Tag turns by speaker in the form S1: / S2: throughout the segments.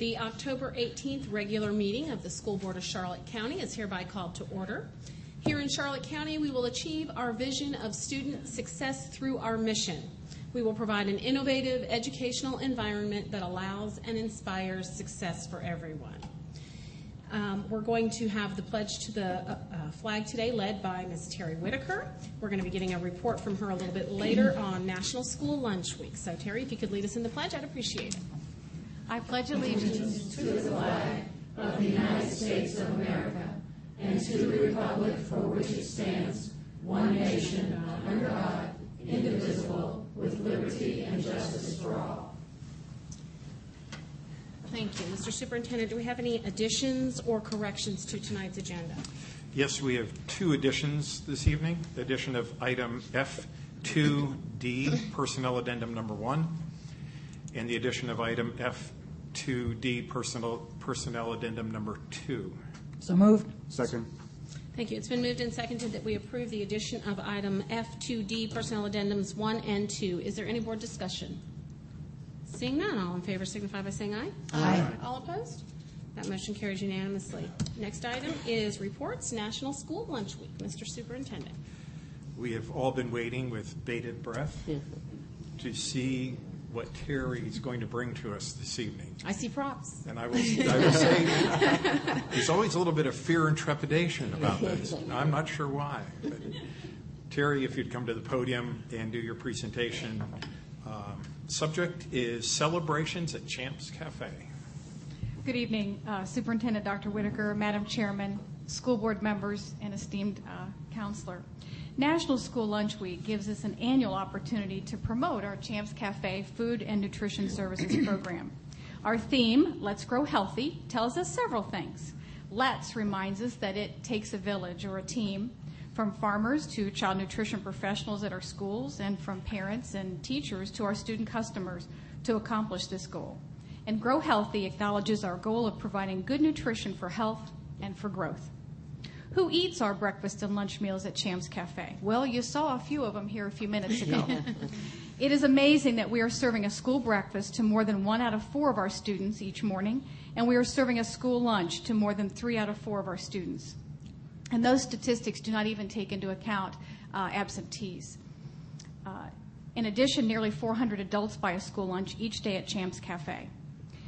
S1: The October 18th regular meeting of the School Board of Charlotte County is hereby called to order. Here in Charlotte County, we will achieve our vision of student success through our mission. We will provide an innovative educational environment that allows and inspires success for everyone. We're going to have the pledge to the flag today led by Ms. Terry Whitaker. We're going to be getting a report from her a little bit later on National School Lunch Week. So Terry, if you could lead us in the pledge, I'd appreciate it.
S2: I pledge allegiance
S3: to the flag of the United States of America and to the republic for which it stands, one nation, under God, indivisible, with liberty and justice for all.
S1: Thank you. Mr. Superintendent, do we have any additions or corrections to tonight's agenda?
S4: Yes, we have two additions this evening. The addition of item F2D, Personnel Addendum Number 1, and the addition of item F2D, Personnel Addendum Number 2.
S5: So moved.
S6: Second.
S1: Thank you. It's been moved and seconded that we approve the addition of item F2D, Personnel Addendums 1 and 2. Is there any board discussion? Seeing none, all in favor signify by saying aye.
S5: Aye.
S1: All opposed? That motion carries unanimously. Next item is reports, National School Lunch Week. Mr. Superintendent.
S4: We have all been waiting with bated breath to see what Terry is going to bring to us this evening.
S1: I see props.
S4: And I will say there's always a little bit of fear and trepidation about this. I'm not sure why. But Terry, if you'd come to the podium and do your presentation. Subject is celebrations at Champs Cafe.
S2: Good evening, Superintendent Dr. Whitaker, Madam Chairman, school board members, and esteemed counselor. National School Lunch Week gives us an annual opportunity to promote our Champs Cafe food and nutrition services program. Our theme, Let's Grow Healthy, tells us several things. Let's reminds us that it takes a village or a team, from farmers to child nutrition professionals at our schools, and from parents and teachers to our student customers to accomplish this goal. And Grow Healthy acknowledges our goal of providing good nutrition for health and for growth. Who eats our breakfast and lunch meals at Champs Cafe? Well, you saw a few of them here a few minutes ago. It is amazing that we are serving a school breakfast to more than 1 out of 4 of our students each morning, and we are serving a school lunch to more than 3 out of 4 of our students. And those statistics do not even take into account absentees. In addition, nearly 400 adults buy a school lunch each day at Champs Cafe.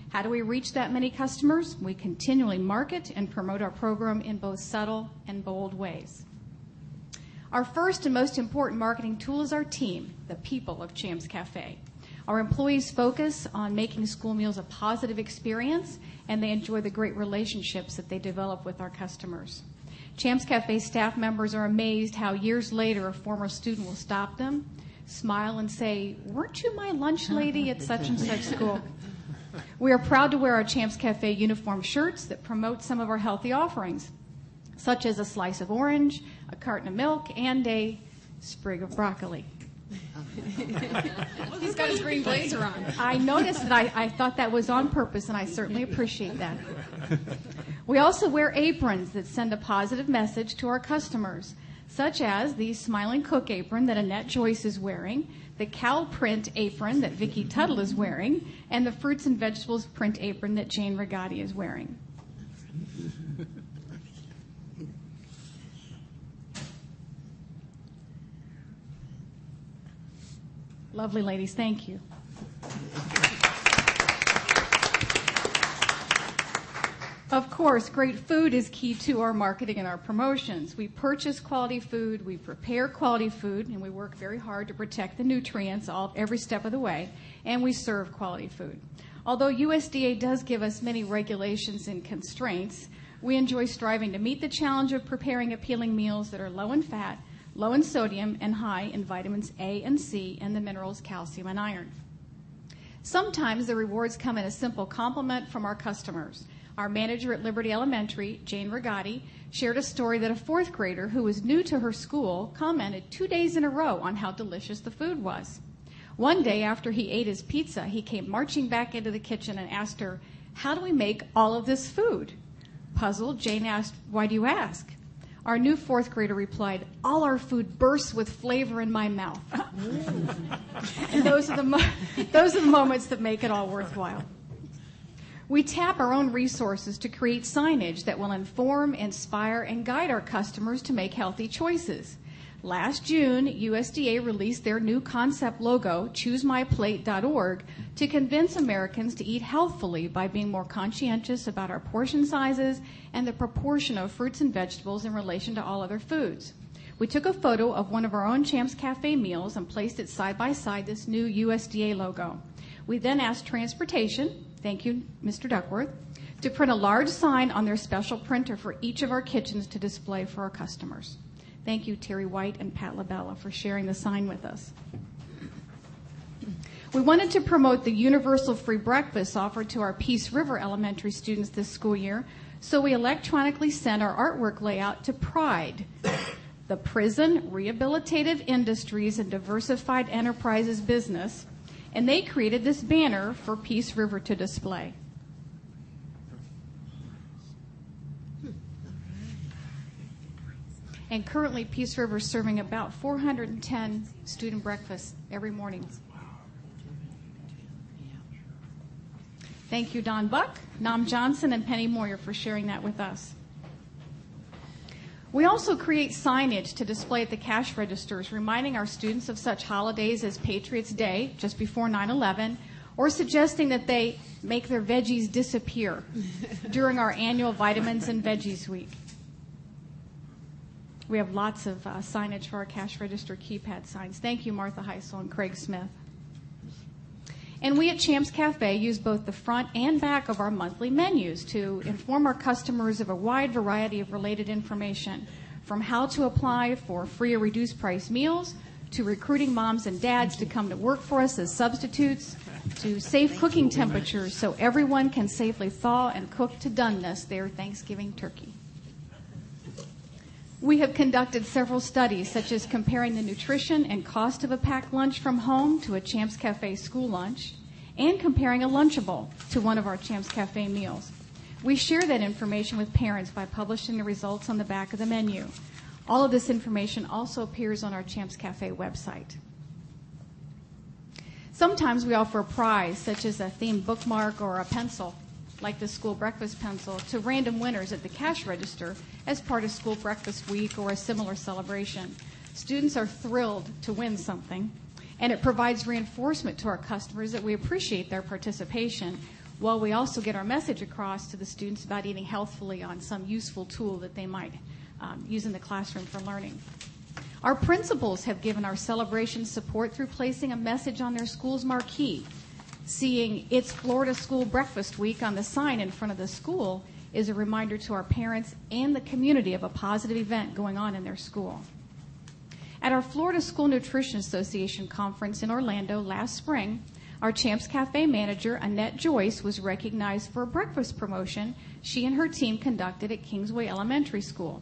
S2: How do we reach that many customers? We continually market and promote our program in both subtle and bold ways. Our first and most important marketing tool is our team, the people of Champs Cafe. Our employees focus on making school meals a positive experience, and they enjoy the great relationships that they develop with our customers. Champs Cafe staff members are amazed how years later a former student will stop them, smile, and say, "Weren't you my lunch lady at such and such school?" We are proud to wear our Champs Cafe uniform shirts that promote some of our healthy offerings, such as a slice of orange, a carton of milk, and a sprig of broccoli.
S1: He's got his green blazer on.
S2: I noticed that. I thought that was on purpose, and I certainly appreciate that. We also wear aprons that send a positive message to our customers, such as the Smiling Cook apron that Annette Joyce is wearing, the cow print apron that Vicki Tuttle is wearing, and the fruits and vegetables print apron that Jane Rigotti is wearing. Lovely ladies, thank you. Of course, great food is key to our marketing and our promotions. We purchase quality food, we prepare quality food, and we work very hard to protect the nutrients every step of the way, and we serve quality food. Although USDA does give us many regulations and constraints, we enjoy striving to meet the challenge of preparing appealing meals that are low in fat, low in sodium, and high in vitamins A and C and the minerals calcium and iron. Sometimes the rewards come in a simple compliment from our customers. Our manager at Liberty Elementary, Jane Rigotti, shared a story that a 4th grader who was new to her school commented 2 days in a row on how delicious the food was. One day after he ate his pizza, he came marching back into the kitchen and asked her, "How do we make all of this food?" Puzzled, Jane asked, "Why do you ask?" Our new 4th grader replied, "All our food bursts with flavor in my mouth." And those are the moments that make it all worthwhile. We tap our own resources to create signage that will inform, inspire, and guide our customers to make healthy choices. Last June, USDA released their new concept logo, ChooseMyPlate.org, to convince Americans to eat healthfully by being more conscientious about our portion sizes and the proportion of fruits and vegetables in relation to all other foods. We took a photo of one of our own Champs Cafe meals and placed it side by side this new USDA logo. We then asked transportation, thank you, Mr. Duckworth, to print a large sign on their special printer for each of our kitchens to display for our customers. Thank you, Terry White and Pat LaBella, for sharing the sign with us. We wanted to promote the universal free breakfast offered to our Peace River Elementary students this school year, so we electronically sent our artwork layout to PRIDE, the Prison Rehabilitative Industries and Diversified Enterprises business, and they created this banner for Peace River to display. And currently, Peace River is serving about 410 student breakfasts every morning. Thank you, Don Buck, Nam Johnson, and Penny Moyer for sharing that with us. We also create signage to display at the cash registers, reminding our students of such holidays as Patriots' Day, just before 9/11, or suggesting that they make their veggies disappear during our annual Vitamins and Veggies Week. We have lots of signage for our cash register keypad signs. Thank you, Martha Heisel and Craig Smith. And we at Champs Cafe use both the front and back of our monthly menus to inform our customers of a wide variety of related information, from how to apply for free or reduced price meals, to recruiting moms and dads to come to work for us as substitutes, to safe cooking temperatures so everyone can safely thaw and cook to doneness their Thanksgiving turkey. We have conducted several studies, such as comparing the nutrition and cost of a packed lunch from home to a Champs Cafe school lunch, and comparing a Lunchable to one of our Champs Cafe meals. We share that information with parents by publishing the results on the back of the menu. All of this information also appears on our Champs Cafe website. Sometimes we offer a prize, such as a themed bookmark or a pencil, like the school breakfast pencil, to random winners at the cash register as part of school breakfast week or a similar celebration. Students are thrilled to win something, and it provides reinforcement to our customers that we appreciate their participation, while we also get our message across to the students about eating healthfully on some useful tool that they might use in the classroom for learning. Our principals have given our celebration support through placing a message on their school's marquee. Seeing "It's Florida School Breakfast Week" on the sign in front of the school is a reminder to our parents and the community of a positive event going on in their school. At our Florida School Nutrition Association conference in Orlando last spring, our Champs Cafe manager, Annette Joyce, was recognized for a breakfast promotion she and her team conducted at Kingsway Elementary School.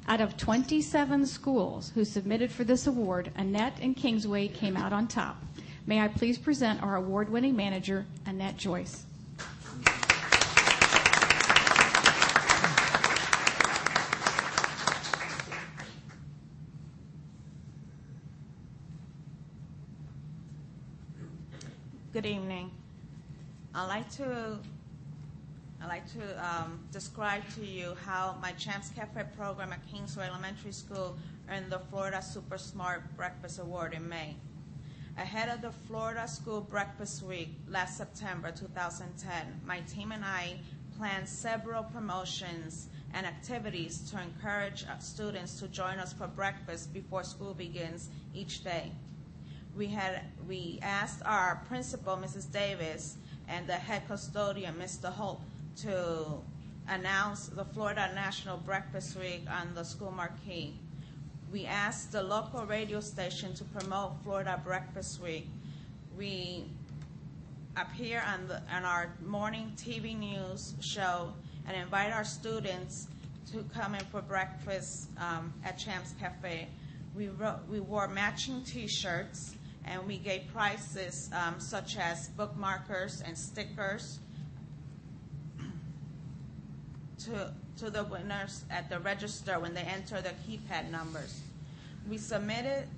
S2: Out of 27 schools who submitted for this award, Annette and Kingsway came out on top. May I please present our award-winning manager, Annette Joyce.
S5: Good evening. I'd like to describe to you how my Champs Cafe program at Kingsway Elementary School earned the Florida Super Smart Breakfast Award in May. Ahead of the Florida School Breakfast Week last September 2010, my team and I planned several promotions and activities to encourage students to join us for breakfast before school begins each day. We asked our principal, Mrs. Davis, and the head custodian, Mr. Holt, to announce the Florida National Breakfast Week on the school marquee. We asked the local radio station to promote Florida Breakfast Week. We appear on our morning TV news show and invite our students to come in for breakfast at Champs Cafe. We wore matching T-shirts, and we gave prizes such as bookmarkers and stickers to the winners at the register when they enter their keypad numbers. We submitted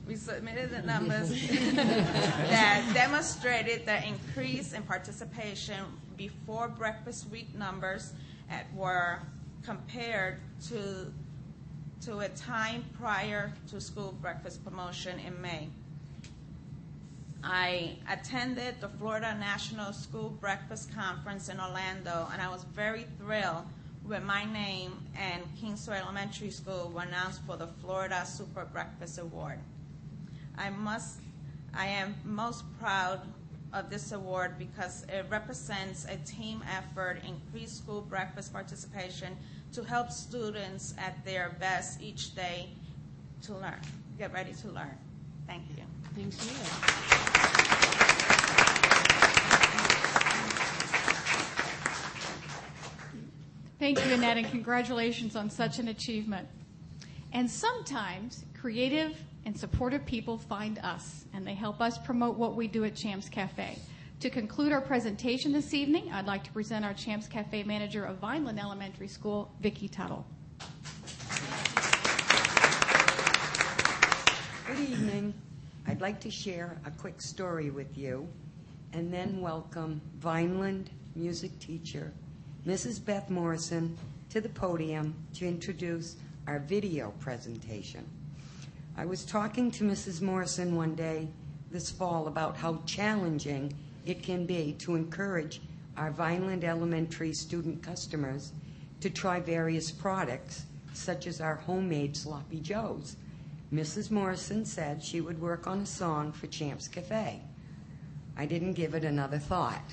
S5: We submitted the numbers that demonstrated the increase in participation before breakfast week numbers were compared to a time prior to school breakfast promotion in May. I attended the Florida National School Breakfast Conference in Orlando, and I was very thrilled when my name and Kingsway Elementary School were announced for the Florida Super Breakfast Award. I am most proud of this award because it represents a team effort, increased school breakfast participation to help students at their best each day to learn, get ready to learn. Thank you.
S1: Thank you.
S2: Thank you, Annette, and congratulations on such an achievement. And sometimes creative and supportive people find us, and they help us promote what we do at Champs Cafe. To conclude our presentation this evening, I'd like to present our Champs Cafe manager of Vineland Elementary School, Vicki Tuttle.
S6: Good evening. I'd like to share a quick story with you and then welcome Vineland music teacher, Mrs. Beth Morrison, to the podium to introduce our video presentation. I was talking to Mrs. Morrison one day this fall about how challenging it can be to encourage our Vineland Elementary student customers to try various products, such as our homemade Sloppy Joes. Mrs. Morrison said she would work on a song for Champs Cafe. I didn't give it another thought.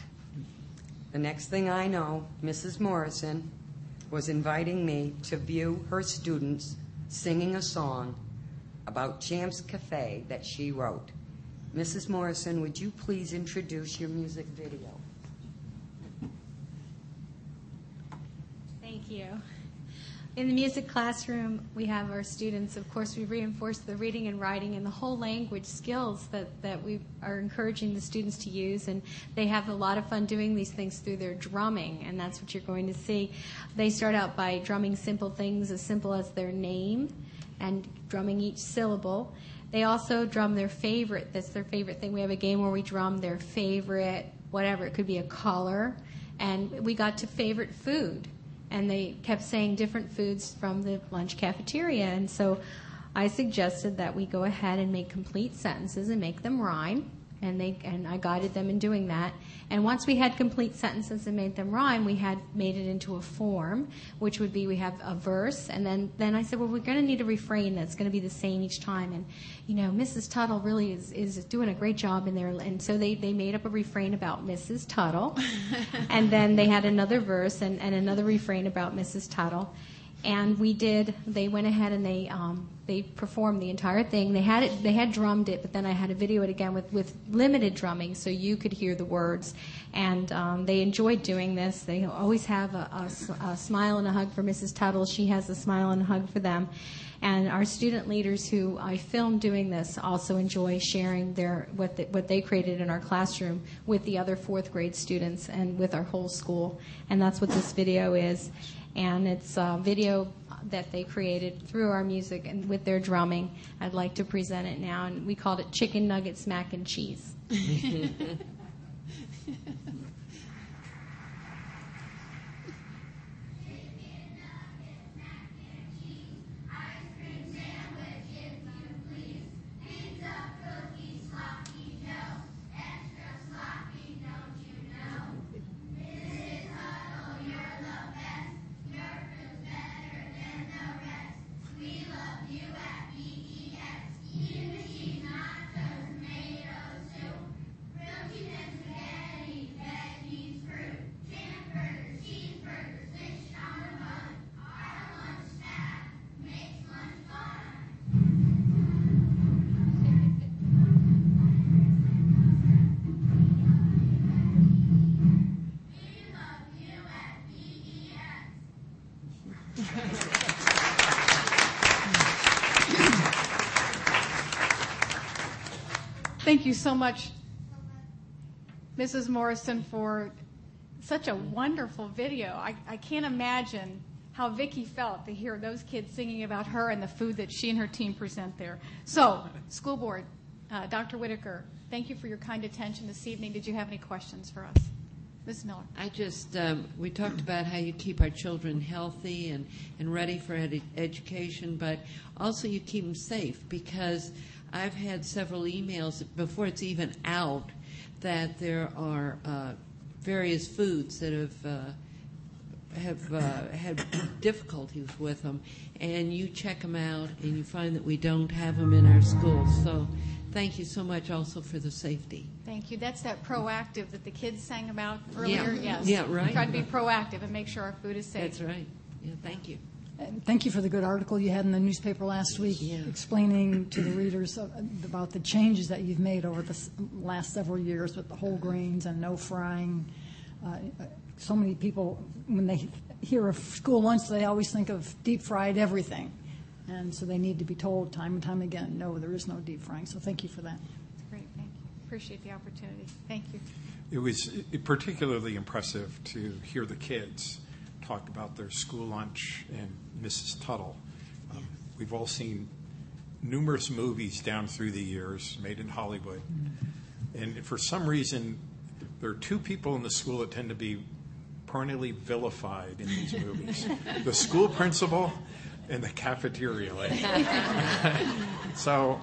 S6: The next thing I know, Mrs. Morrison was inviting me to view her students singing a song about Champs Cafe that she wrote. Mrs. Morrison, would you please introduce your music video?
S7: Thank you. In the music classroom, we have our students, of course, we reinforce the reading and writing and the whole language skills that we are encouraging the students to use, and they have a lot of fun doing these things through their drumming, and that's what you're going to see. They start out by drumming simple things as simple as their name and drumming each syllable. They also drum their favorite. That's their favorite thing. We have a game where we drum their favorite, whatever. It could be a color. And we got to favorite food. And they kept saying different foods from the lunch cafeteria. And so I suggested that we go ahead and make complete sentences and make them rhyme. And I guided them in doing that. And once we had complete sentences and made them rhyme, we had made it into a form, which would be we have a verse, and then I said, well, we're going to need a refrain that's going to be the same each time. And, you know, Mrs. Tuttle really is doing a great job in there. And so they made up a refrain about Mrs. Tuttle. And then they had another verse and another refrain about Mrs. Tuttle. And they went ahead and they performed the entire thing. They had drummed it, but then I had to video it again with limited drumming so you could hear the words. And they enjoyed doing this. They always have a smile and a hug for Mrs. Tuttle. She has a smile and a hug for them. And our student leaders who I filmed doing this also enjoy sharing what they created in our classroom with the other fourth grade students and with our whole school. And that's what this video is. And it's a video that they created through our music and with their drumming. I'd like to present it now, and we called it Chicken Nuggets Mac and Cheese.
S2: Thank you so much, Mrs. Morrison, for such a wonderful video. I can't imagine how Vicki felt to hear those kids singing about her and the food that she and her team present there. So, school board, Dr. Whitaker, thank you for your kind attention this evening. Did you have any questions for us? Ms. Miller.
S8: I just, we talked about how you keep our children healthy and ready for education, but also you keep them safe, because I've had several emails before it's even out that there are various foods that have had difficulties with them, and you check them out and you find that we don't have them in our schools. So thank you so much also for the safety.
S2: Thank you. That's that proactive that the kids sang about earlier.
S8: Yeah.
S2: Yes.
S8: Yeah, right.
S2: Try to be proactive and make sure our food is safe.
S8: That's right. Yeah, thank you.
S9: And thank you for the good article you had in the newspaper last week,
S8: Yeah.
S9: explaining to the readers about the changes that you've made over the last several years with the whole grains and no frying. So many people, when they hear of school lunch, they always think of deep fried everything. And so they need to be told time and time again, no, there is no deep frying. So thank you for that.
S2: That's great. Thank you. Appreciate the opportunity. Thank you.
S4: It was particularly impressive to hear the kids talk about their school lunch and Mrs. Tuttle. We've all seen numerous movies down through the years made in Hollywood. And for some reason, there are two people in the school that tend to be perennially vilified in these movies. The school principal and the cafeteria lady. So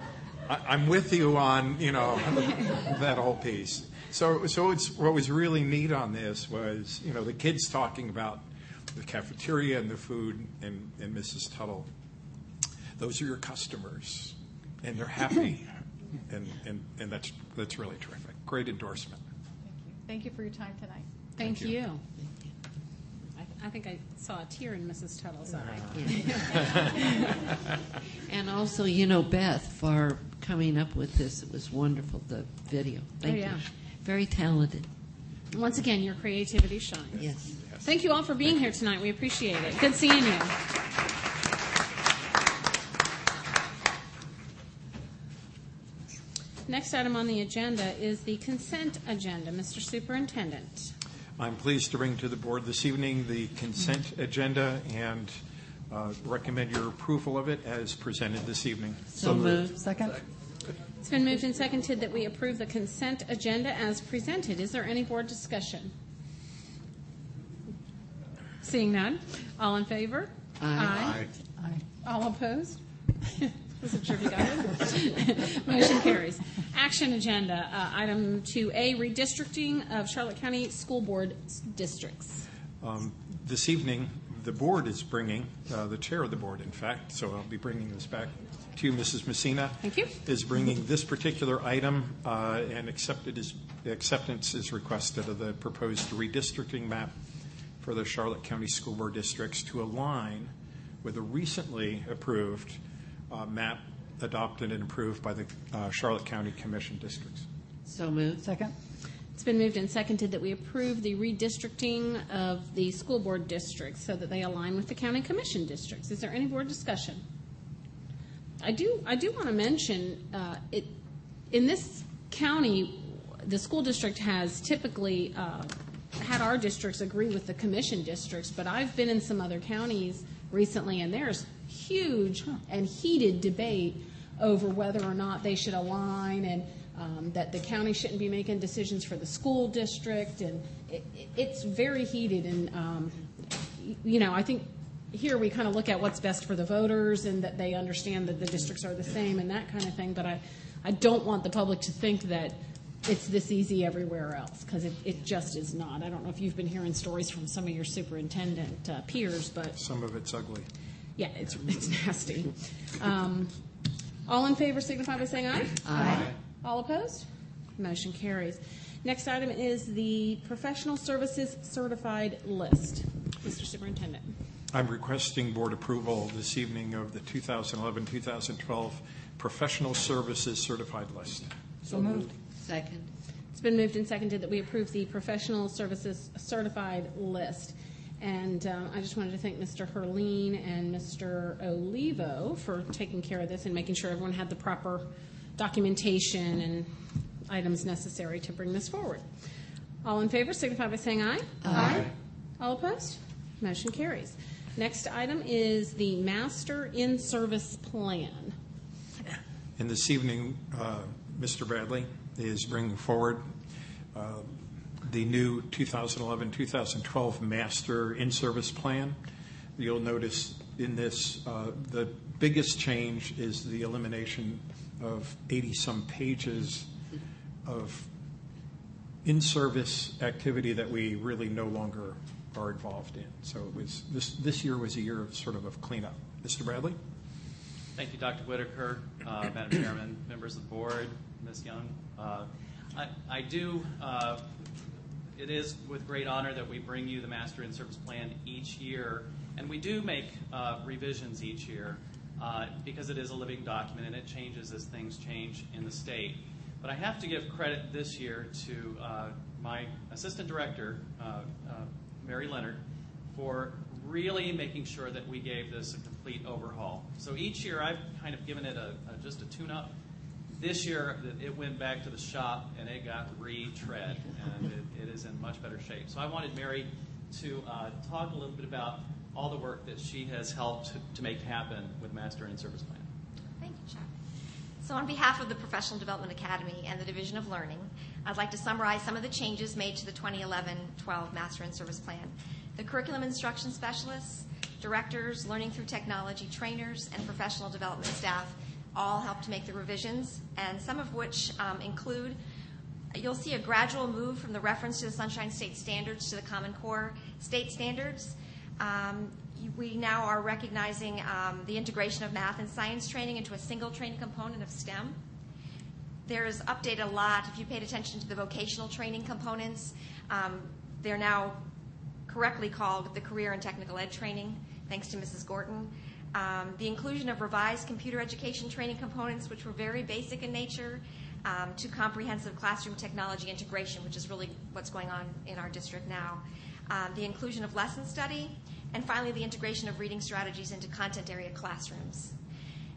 S4: I'm with you on, that whole piece. So it's what was really neat on this was, the kids talking about the cafeteria and the food and Mrs. Tuttle. Those are your customers, and they're happy, and that's really terrific. Great endorsement.
S2: Thank you for your time tonight.
S1: Thank you. I think I saw a tear in Mrs. Tuttle's eye.
S8: Yeah. And also, Beth, for coming up with this. It was wonderful, the video. Thank you. Very talented.
S1: Once again, your creativity shines.
S8: Yes.
S1: Thank you all for being here tonight. We appreciate it. Good seeing you. Next item on the agenda is the consent agenda. Mr. Superintendent.
S4: I'm pleased to bring to the board this evening the consent agenda and recommend your approval of it as presented this evening.
S8: So moved.
S9: Second?
S1: It's been moved and seconded that we approve the consent agenda as presented. Is there any board discussion? Seeing none. All in favor?
S8: Aye.
S9: Aye.
S1: All opposed? Wasn't sure if you got it. Motion carries. Action agenda, item 2A, redistricting of Charlotte County School Board districts.
S4: This evening, the board is bringing, the chair of the board, in fact, so I'll be bringing this back to you, Mrs. Messina.
S1: Thank you.
S4: Is bringing this particular item, and acceptance is requested of the proposed redistricting map for the Charlotte County School Board districts to align with a recently approved map adopted and approved by the Charlotte County Commission districts.
S8: So moved.
S9: Second?
S1: It's been moved and seconded that we approve the redistricting of the school board districts so that they align with the county commission districts. Is there any board discussion? I do want to mention in this county, the school district has typically had our districts agree with the commission districts, but I've been in some other counties recently, and there's huge and heated debate over whether or not they should align, and that the county shouldn't be making decisions for the school district, and it's very heated. And I think here we kind of look at what's best for the voters and that they understand that the districts are the same and that kind of thing. But I don't want the public to think that it's this easy everywhere else, because it just is not. I don't know if you've been hearing stories from some of your superintendent peers, but
S4: Some of it's ugly.
S1: yeah, it's nasty. All in favor signify by saying aye.
S8: Aye.
S1: All opposed? Motion carries. Next item is the professional services certified list. Mr. Superintendent.
S4: I'm requesting board approval this evening of the 2011-2012 professional services certified list.
S9: So moved.
S8: Second.
S1: It's been moved and seconded that we approve the professional services certified list. And I just wanted to thank Mr. Herline and Mr. Olivo for taking care of this and making sure everyone had the proper documentation and items necessary to bring this forward. All in favor signify by saying aye.
S8: Aye.
S1: All opposed? Motion carries. Next item is the Master in-Service Plan.
S4: And this evening, Mr. Bradley is bringing forward the new 2011-2012 Master in-Service Plan. You'll notice in this, the biggest change is the elimination of 80-some pages of in-service activity that we really no longer are involved in. So it was this year was a year of sort of cleanup. Mr. Bradley?
S10: Thank you, Dr. Whitaker, Madam Chairman, members of the board, Ms. Young. It is with great honor that we bring you the Master in-Service Plan each year, and we do make revisions each year because it is a living document and it changes as things change in the state. But I have to give credit this year to my assistant director, Mary Leonard, for really making sure that we gave this a complete overhaul. So each year I've kind of given it just a tune-up. This year it went back to the shop and it got retread, and it is in much better shape. So I wanted Mary to talk a little bit about all the work that she has helped to make happen with Master in-Service Plan.
S11: Thank you, Chuck. So on behalf of the Professional Development Academy and the Division of Learning, I'd like to summarize some of the changes made to the 2011-12 Master in-Service Plan. The curriculum instruction specialists, directors, learning through technology trainers, and professional development staff all helped to make the revisions, and some of which include, you'll see a gradual move from the reference to the Sunshine State Standards to the Common Core State Standards. We now are recognizing the integration of math and science training into a single training component of STEM. There's updated a lot. If you paid attention to the vocational training components, they're now correctly called the Career and Technical Ed Training, thanks to Mrs. Gorton. The inclusion of revised computer education training components, which were very basic in nature, to comprehensive classroom technology integration, which is really what's going on in our district now. The inclusion of lesson study, and finally the integration of reading strategies into content area classrooms.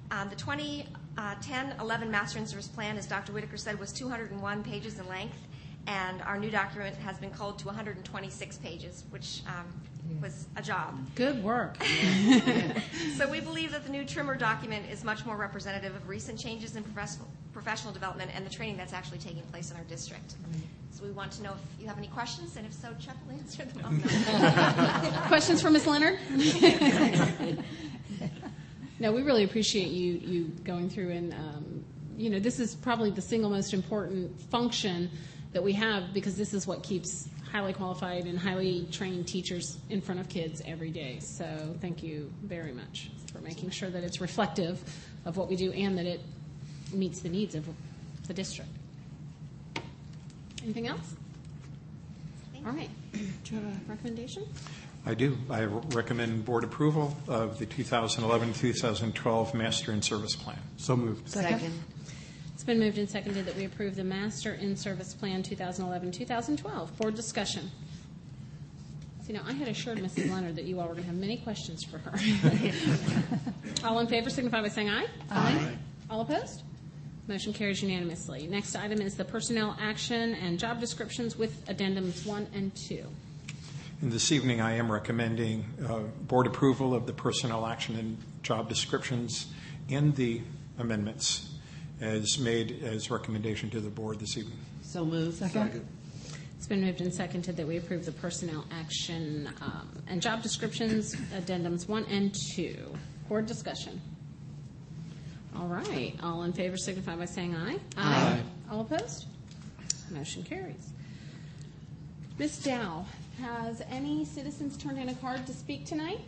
S11: The 2010-11 Master in-Service Plan, as Dr. Whitaker said, was 201 pages in length, and our new document has been culled to 126 pages, which was a job.
S1: Good work.
S11: So we believe that the new trimmer document is much more representative of recent changes in professional development and the training that's actually taking place in our district. So we want to know if you have any questions, and if so, Chuck will answer them.
S1: Questions for Ms. Leonard? No, we really appreciate you going through and, this is probably the single most important function that we have, because this is what keeps highly qualified and highly trained teachers in front of kids every day. So thank you very much for making sure that it's reflective of what we do and that it meets the needs of the district. Anything else? All right. Do you have a recommendation?
S4: I do. I recommend board approval of the 2011-2012 Master in-Service Plan.
S12: So moved.
S6: Second.
S1: It's been moved and seconded that we approve the Master in-Service Plan 2011-2012. Board discussion. See, now I had assured Mrs. Leonard that you all were going to have many questions for her. All in favor signify by saying aye.
S6: Aye.
S1: All opposed? Motion carries unanimously. Next item is the personnel action and job descriptions with addendums 1 and 2.
S4: And this evening I am recommending board approval of the personnel action and job descriptions and the amendments as made as recommendation to the board this evening.
S8: So moved.
S9: Second.
S1: It's been moved and seconded that we approve the personnel action and job descriptions, addendums 1 and 2. Board discussion. All right. All in favor signify by saying aye.
S6: Aye.
S1: All opposed? Motion carries. Ms. Dow, has any citizens turned in a card to speak tonight?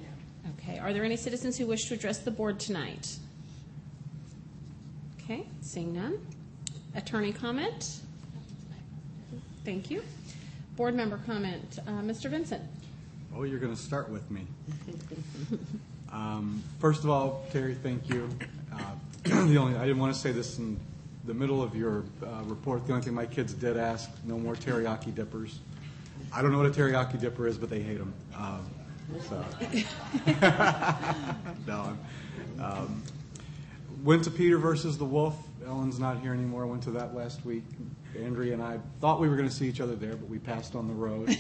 S1: Okay. Are there any citizens who wish to address the board tonight? Okay, seeing none. Attorney comment? Thank you. Board member comment. Mr. Vincent.
S12: Oh, you're going to start with me. First of all, Terry, thank you. I didn't want to say this in the middle of your report. The only thing my kids did ask, no more teriyaki dippers. I don't know what a teriyaki dipper is, but they hate them. Went to Peter versus the Wolf, Ellen's not here anymore. I went to that last week. Andrea and I thought we were going to see each other there, but we passed on the road.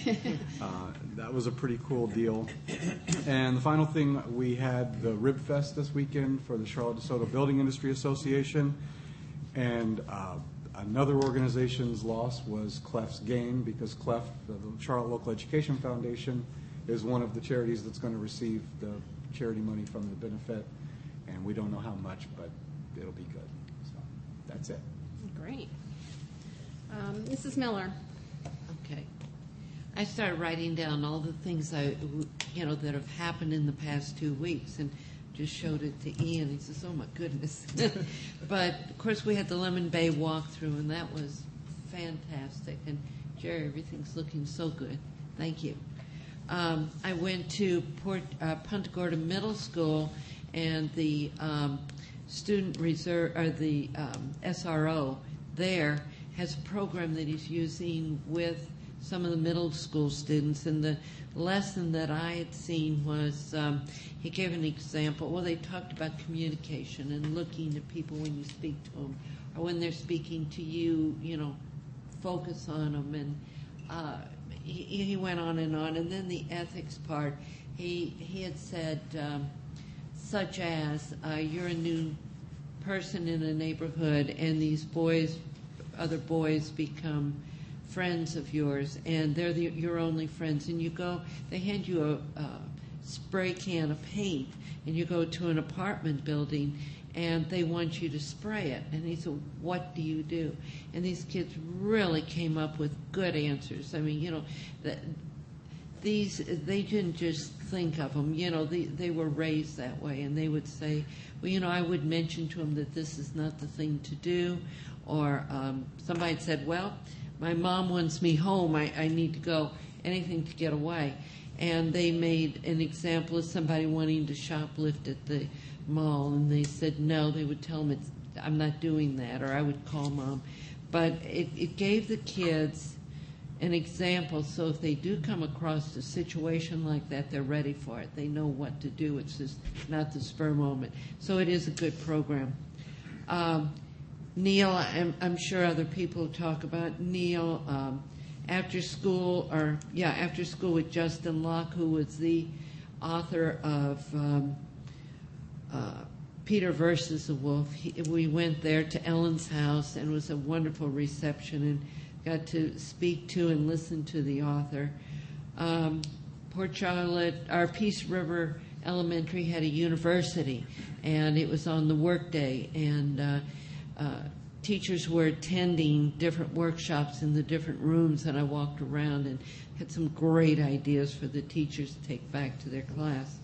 S12: That was a pretty cool deal. And the final thing, we had the Rib Fest this weekend for the Charlotte DeSoto Building Industry Association. And another organization's loss was Clef's gain, because Clef, the Charlotte Local Education Foundation, is one of the charities that's going to receive the charity money from the benefit. And we don't know how much, but it'll be good. So that's it.
S1: Great. Mrs. Miller.
S8: Okay. I started writing down all the things that have happened in the past 2 weeks, and just showed it to Ian. He says, "Oh my goodness!" But of course, we had the Lemon Bay walkthrough, and that was fantastic. And Jerry, everything's looking so good. Thank you. I went to Punta Gorda Middle School, and the student reserve, or the SRO there, has a program that he's using with some of the middle school students. And the lesson that I had seen was he gave an example. Well, they talked about communication and looking at people when you speak to them, or when they're speaking to you, focus on them. And he went on. And then the ethics part, he had said, such as you're a new person in a neighborhood, and these other boys become friends of yours, and they're your only friends, and you go, they hand you a spray can of paint, and you go to an apartment building, and they want you to spray it. And he said, what do you do? And these kids really came up with good answers. I mean, they didn't just think of them, they were raised that way, and they would say, well, I would mention to them that this is not the thing to do. Or somebody said, well, my mom wants me home, I need to go, anything to get away. And they made an example of somebody wanting to shoplift at the mall, and they said no. They would tell them, I'm not doing that, or I would call mom. But it gave the kids an example, so if they do come across a situation like that, they're ready for it. They know what to do. It's just not the spur moment. So it is a good program. Neil, I'm sure other people talk about Neil, after school with Justin Locke, who was the author of Peter versus the Wolf. We went there to Ellen's house, and it was a wonderful reception, and got to speak to and listen to the author. Port Charlotte, our Peace River Elementary had a university, and it was on the workday, and teachers were attending different workshops in the different rooms, and I walked around and had some great ideas for the teachers to take back to their class.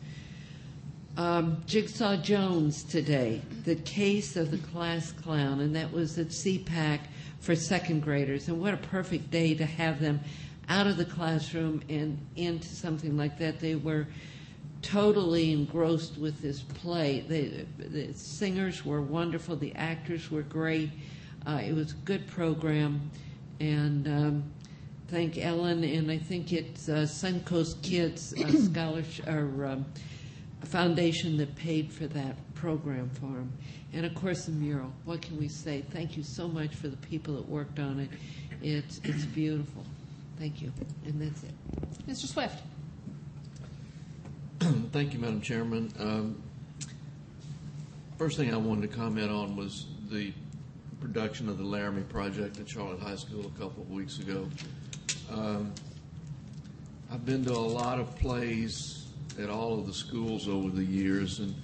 S8: Jigsaw Jones today, the case of the class clown, and that was at CPAC for second graders. And what a perfect day to have them out of the classroom and into something like that. They were totally engrossed with this play. The singers were wonderful. The actors were great. It was a good program. And thank Ellen, and I think it's Suncoast Kids Scholarship or foundation that paid for that program for them. And of course the mural. What can we say? Thank you so much for the people that worked on it. It's beautiful. Thank you. And that's it.
S1: Mr. Swift.
S13: Thank you, Madam Chairman. First thing I wanted to comment on was the production of the Laramie Project at Charlotte High School a couple of weeks ago. I've been to a lot of plays at all of the schools over the years, and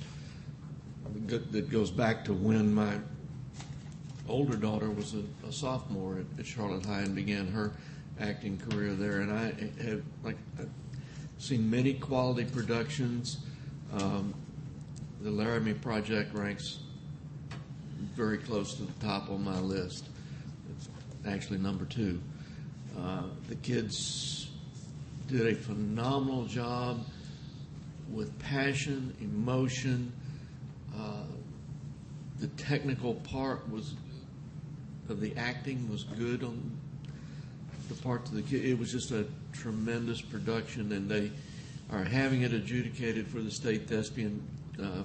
S13: that goes back to when my older daughter was a sophomore at Charlotte High and began her acting career there. And I have I've seen many quality productions. The Laramie Project ranks very close to the top on my list. It's actually number 2. The kids did a phenomenal job with passion, emotion. The technical part of the acting was good on the part of the kid. It was just a tremendous production, and they are having it adjudicated for the State Thespian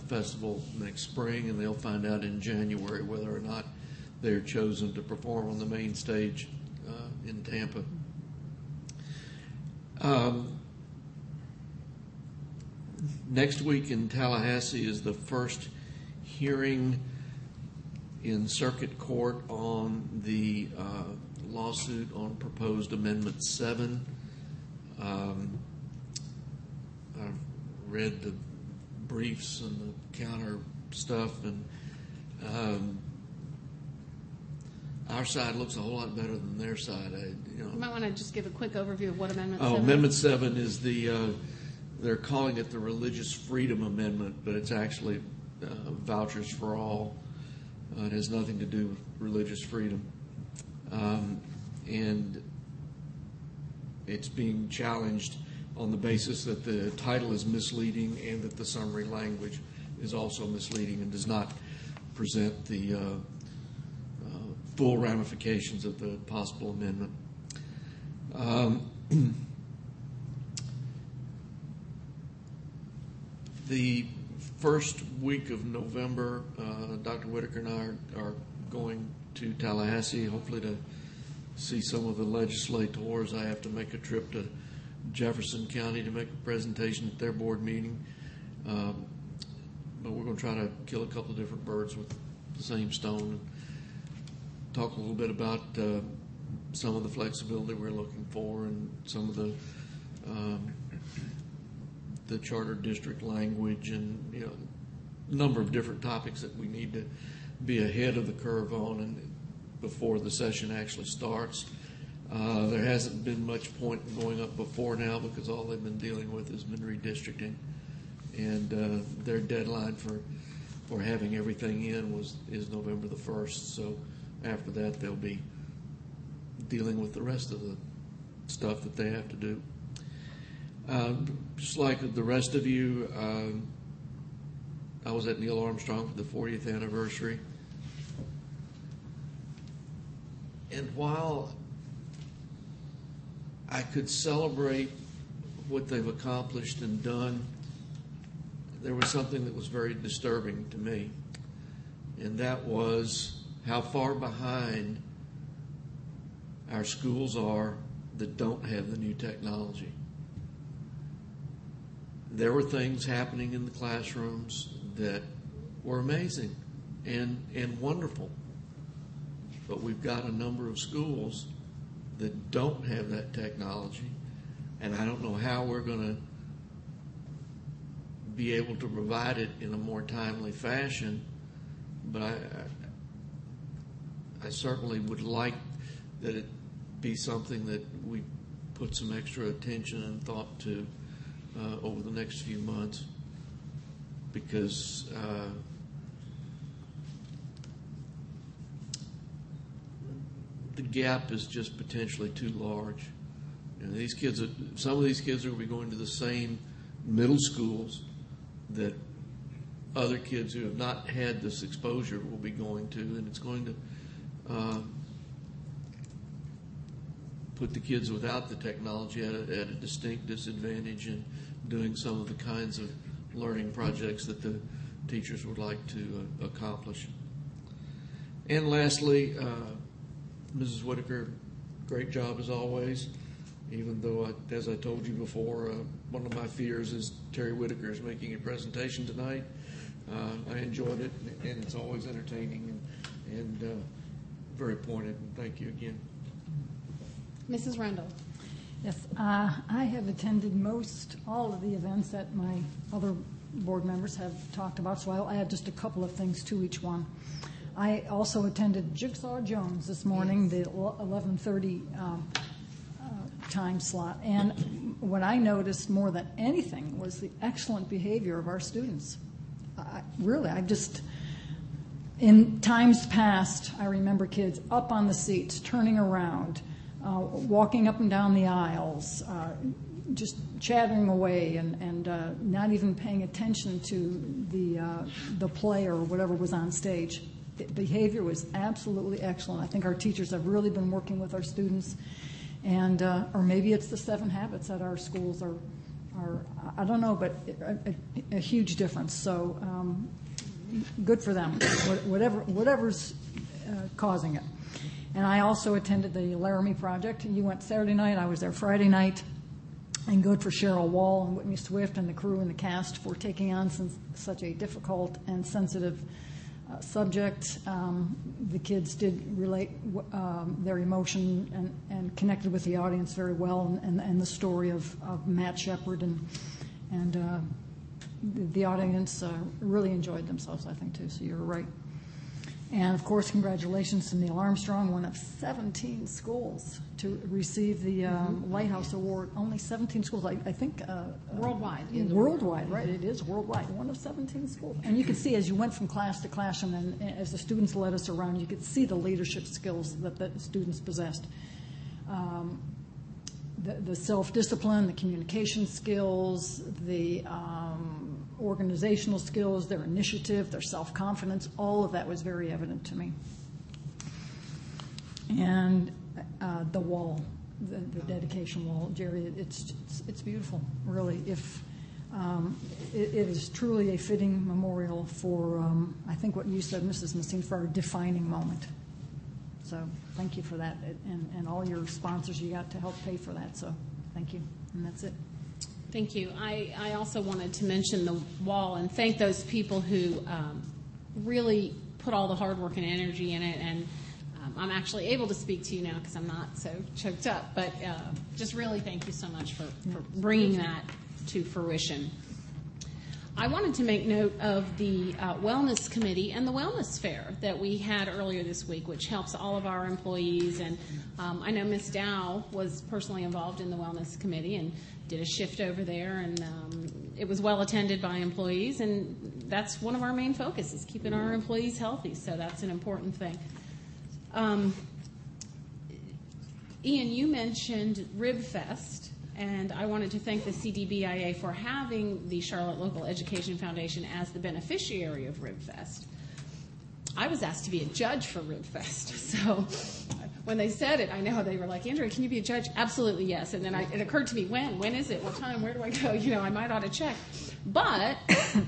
S13: Festival next spring, and they'll find out in January whether or not they're chosen to perform on the main stage in Tampa. Next week in Tallahassee is the first hearing in circuit court on the lawsuit on proposed Amendment 7. I've read the briefs and the counter stuff, and our side looks a whole lot better than their side.
S1: You might want to just give a quick overview of what Amendment 7 is.
S13: Amendment 7 is they're calling it the Religious Freedom Amendment, but it's actually vouchers for all. It has nothing to do with religious freedom. And it's being challenged on the basis that the title is misleading and that the summary language is also misleading and does not present the full ramifications of the possible amendment. The first week of November, Dr. Whitaker and I are going to Tallahassee, hopefully to see some of the legislators. I have to make a trip to Jefferson County to make a presentation at their board meeting. But we're going to try to kill a couple of different birds with the same stone and talk a little bit about some of the flexibility we're looking for and some of the charter district language and a number of different topics that we need to be ahead of the curve on and before the session actually starts. There hasn't been much point in going up before now because all they've been dealing with has been redistricting, and their deadline for having everything in is November the 1st. So after that, they'll be dealing with the rest of the stuff that they have to do. Just like the rest of you, I was at Neil Armstrong for the 40th anniversary. And while I could celebrate what they've accomplished and done, there was something that was very disturbing to me, and that was how far behind our schools are that don't have the new technology. There were things happening in the classrooms that were amazing and wonderful. But we've got a number of schools that don't have that technology, and I don't know how we're going to be able to provide it in a more timely fashion, but I certainly would like that it be something that we put some extra attention and thought to over the next few months, because the gap is just potentially too large. These kids, some of these kids are going to be going to the same middle schools that other kids who have not had this exposure will be going to, and it's going to put the kids without the technology at a distinct disadvantage in doing some of the kinds of learning projects that the teachers would like to accomplish. And lastly, Mrs. Whitaker, great job as always, even though, as I told you before, one of my fears is Terry Whitaker is making a presentation tonight. I enjoyed it, and it's always entertaining and very pointed, and thank you again.
S1: Mrs. Rendell.
S9: Yes, I have attended all of the events that my other board members have talked about, so I'll add just a couple of things to each one. I also attended Jigsaw Jones this morning, the 11:30 time slot, and what I noticed more than anything was the excellent behavior of our students. In times past, I remember kids up on the seats, turning around, walking up and down the aisles, just chattering away and not even paying attention to the play or whatever was on stage. The behavior was absolutely excellent. I think our teachers have really been working with our students, and or maybe it's the 7 habits at our schools are I don't know, but a huge difference. So good for them. Whatever's causing it. And I also attended the Laramie Project. You went Saturday night, I was there Friday night. And good for Cheryl Wall and Whitney Swift and the crew and the cast for taking on such a difficult and sensitive subject. The kids did relate their emotion and connected with the audience very well, and the story of Matt Shepard and the audience really enjoyed themselves, I think, too. So you're right. And of course, congratulations to Neil Armstrong, one of 17 schools to receive the Lighthouse Award. Only 17 schools, I think.
S1: Worldwide.
S9: Worldwide, right? It is worldwide. One of 17 schools. And you could see as you went from class to class, and then as the students led us around, you could see the leadership skills that the students possessed. The self-discipline, the communication skills, the organizational skills, their initiative, their self-confidence, all of that was very evident to me. And the wall, the dedication wall, Jerry, it's beautiful, really. If it is truly a fitting memorial for, I think what you said, Mrs. Messine, for our defining moment. So thank you for that, and all your sponsors you got to help pay for that. So thank you, and that's it.
S1: Thank you. I also wanted to mention the wall and thank those people who really put all the hard work and energy in it. And I'm actually able to speak to you now because I'm not so choked up. But just really thank you so much for bringing that to fruition. I wanted to make note of the Wellness Committee and the Wellness Fair that we had earlier this week, which helps all of our employees. And I know Ms. Dow was personally involved in the Wellness Committee and did a shift over there, and it was well attended by employees, and that's one of our main focuses, keeping our employees healthy, so that's an important thing. Ian, you mentioned Rib Fest, and I wanted to thank the CDBIA for having the Charlotte Local Education Foundation as the beneficiary of Rib Fest. I was asked to be a judge for Rib Fest, so when they said it, I know they were like, Andrea, can you be a judge? Absolutely, yes. And then it occurred to me, when is it? What time? Where do I go? I might ought to check. But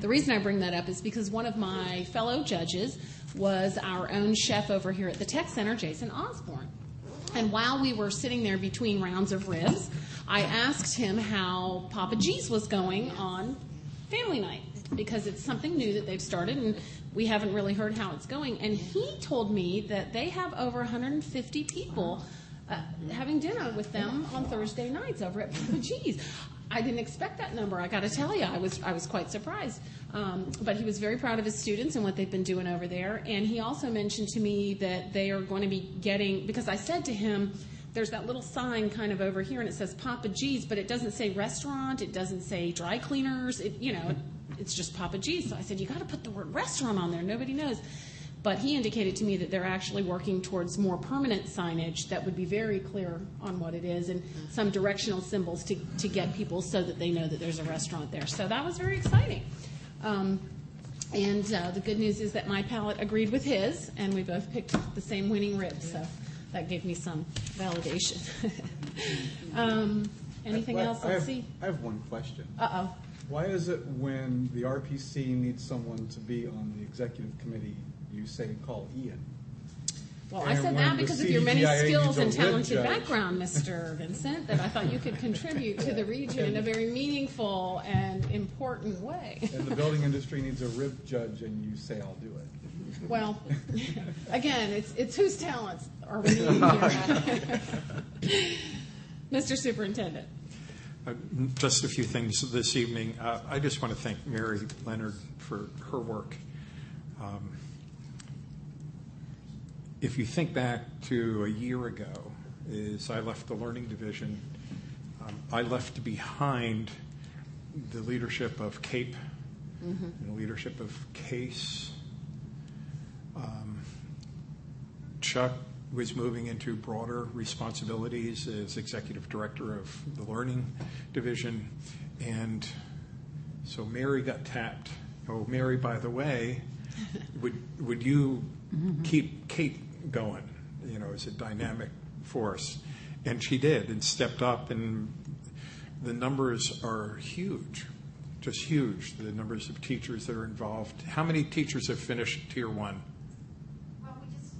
S1: the reason I bring that up is because one of my fellow judges was our own chef over here at the Tech Center, Jason Osborne. And while we were sitting there between rounds of ribs, I asked him how Papa G's was going on family night, because it's something new that they've started, and we haven't really heard how it's going. And he told me that they have over 150 people having dinner with them on Thursday nights over at Papa G's. I didn't expect that number. I got to tell you, I was quite surprised. But he was very proud of his students and what they've been doing over there. And he also mentioned to me that they are going to be getting, because I said to him, there's that little sign kind of over here, and it says Papa G's, but it doesn't say restaurant, it doesn't say dry cleaners, it's just Papa G's. So I said, you got to put the word restaurant on there. Nobody knows. But he indicated to me that they're actually working towards more permanent signage that would be very clear on what it is, and some directional symbols to get people so that they know that there's a restaurant there. So that was very exciting. And the good news is that my palate agreed with his, and we both picked the same winning ribs. So that gave me some validation. Anything else? Let's see.
S12: I have one question.
S1: Uh-oh.
S12: Why is it when the RPC needs someone to be on the executive committee, you say call Ian?
S1: Well, I said that because of your many skills and talented background, Mr. Vincent, that I thought you could contribute to the region in a very meaningful and important way.
S12: And the building industry needs a rib judge, and you say I'll do it.
S1: Well, again, it's whose talents are we needing here? Mr. Superintendent.
S4: Just a few things this evening. I just want to thank Mary Leonard for her work. If you think back to a year ago, as I left the Learning Division, I left behind the leadership of CAPE and the leadership of CASE. Chuck was moving into broader responsibilities as executive director of the Learning Division, and so Mary got tapped. Oh, Mary, by the way, would you keep Kate going, as a dynamic force? And she did, and stepped up, and the numbers are huge, just huge, the numbers of teachers that are involved. How many teachers have finished Tier 1?
S11: Well, we just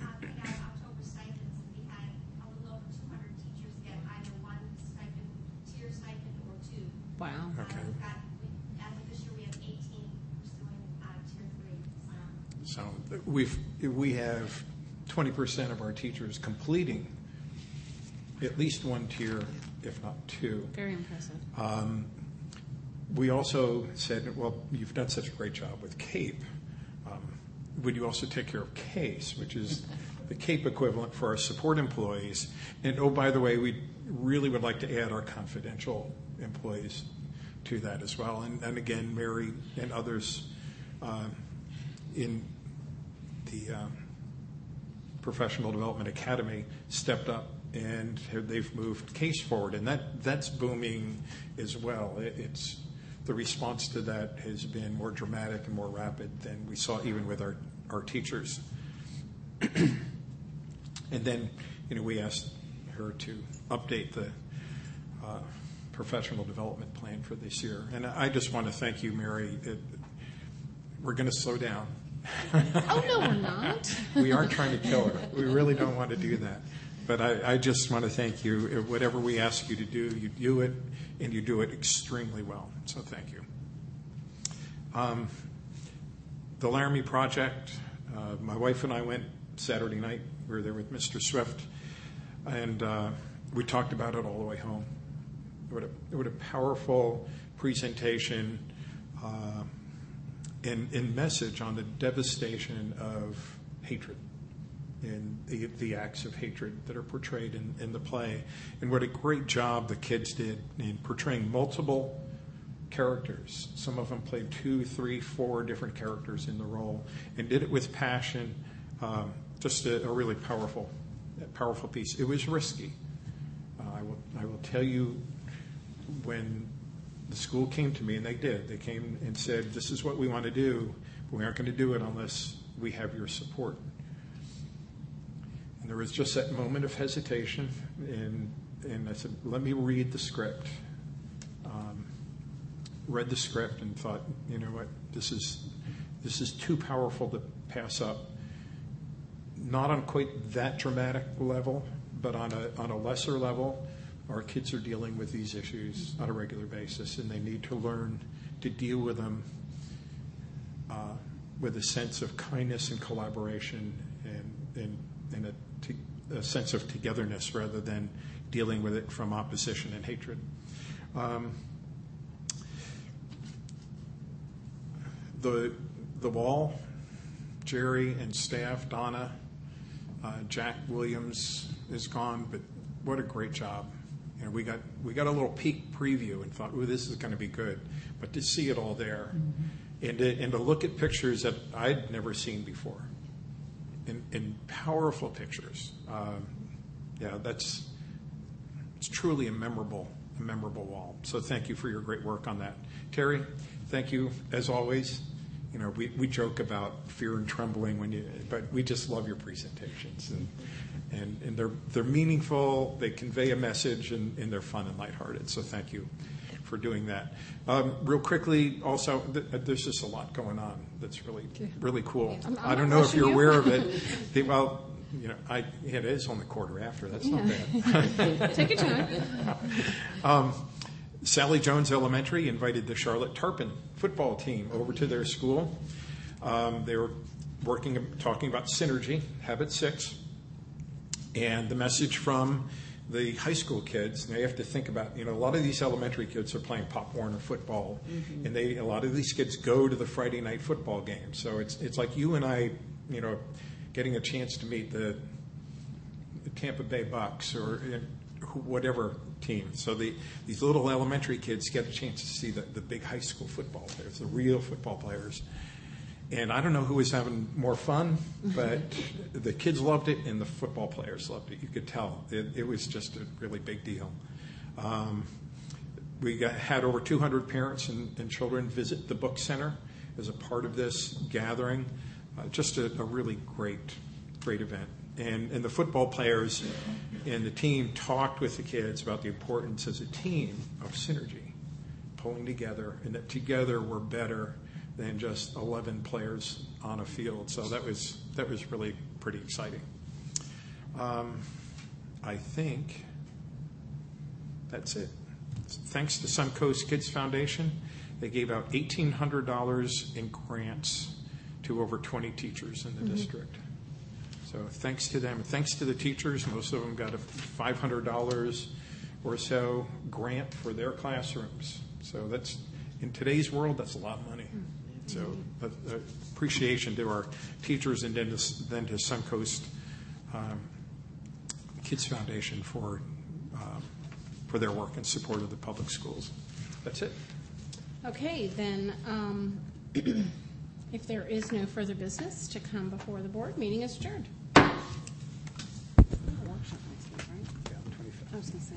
S1: Wow.
S4: Okay.
S11: As of this year, we have 18 pursuing Tier 3.
S4: So we have 20% of our teachers completing at least one tier, if not two.
S1: Very impressive.
S4: We also said, well, you've done such a great job with CAPE. Would you also take care of CASE, which is the CAPE equivalent for our support employees? And oh, by the way, we really would like to add our confidential employees to that as well. And again, Mary and others in the Professional Development Academy stepped up, and they've moved CASE forward, and that's booming as well. It's the response to that has been more dramatic and more rapid than we saw even with our teachers. And then, we asked her to update the professional development plan for this year. And I just want to thank you, Mary. We're going to slow down.
S1: Oh, no, we're not.
S4: We aren't trying to kill her. We really don't want to do that. But I just want to thank you. Whatever we ask you to do, you do it, and you do it extremely well. So thank you. The Laramie Project, my wife and I went Saturday night. We were there with Mr. Swift, and we talked about it all the way home. What a powerful presentation and message on the devastation of hatred and the acts of hatred that are portrayed in the play. And what a great job the kids did in portraying multiple characters. Some of them played 2, 3, 4 different characters in the role and did it with passion. Just a really powerful piece. It was risky. I will tell you, when the school came to me, and they did, they came and said, this is what we want to do, but we aren't going to do it unless we have your support. And there was just that moment of hesitation, and I said, let me read the script. Read the script and thought, you know what, this is too powerful to pass up. Not on quite that dramatic level, but on a lesser level. Our kids are dealing with these issues on a regular basis, and they need to learn to deal with them with a sense of kindness and collaboration and a sense of togetherness rather than dealing with it from opposition and hatred. The wall, Jerry and staff, Donna, Jack Williams is gone, but what a great job. We got a little peek preview and thought, oh, this is going to be good. But to see it all there, and to look at pictures that I'd never seen before, and powerful pictures, it's truly a memorable wall. So thank you for your great work on that. Terry, thank you as always. We joke about fear and trembling but we just love your presentations, and they're meaningful. They convey a message, and they're fun and lighthearted. So thank you for doing that. Real quickly, also, there's just a lot going on that's really cool. I don't know if you're aware of it. It is only quarter after. That's not bad.
S1: Take your time.
S4: Sally Jones Elementary invited the Charlotte Tarpon football team over to their school. They were talking about synergy, Habit 6, and the message from the high school kids. Now you have to think about, a lot of these elementary kids are playing Pop Warner football, and a lot of these kids go to the Friday night football game. So it's like you and I, getting a chance to meet the Tampa Bay Bucks or whatever team. So these little elementary kids get a chance to see the big high school football players, the real football players. And I don't know who was having more fun, but the kids loved it and the football players loved it. You could tell. It was just a really big deal. We had over 200 parents and children visit the book center as a part of this gathering. Just a really great event. And the football players and the team talked with the kids about the importance as a team of synergy, pulling together, and that together we're better than just 11 players on a field. So that was really pretty exciting. I think that's it. thanks to Suncoast Kids Foundation, they gave out $1,800 in grants to over 20 teachers in the district. So thanks to them. Thanks to the teachers. Most of them got a $500 or so grant for their classrooms. So that's, in today's world, that's a lot of money. So appreciation to our teachers and then to Suncoast Kids Foundation for their work in support of the public schools. That's it.
S1: Okay, then, if there is no further business to come before the board, meeting is adjourned.
S4: Yeah, 25th.
S1: I was going to say.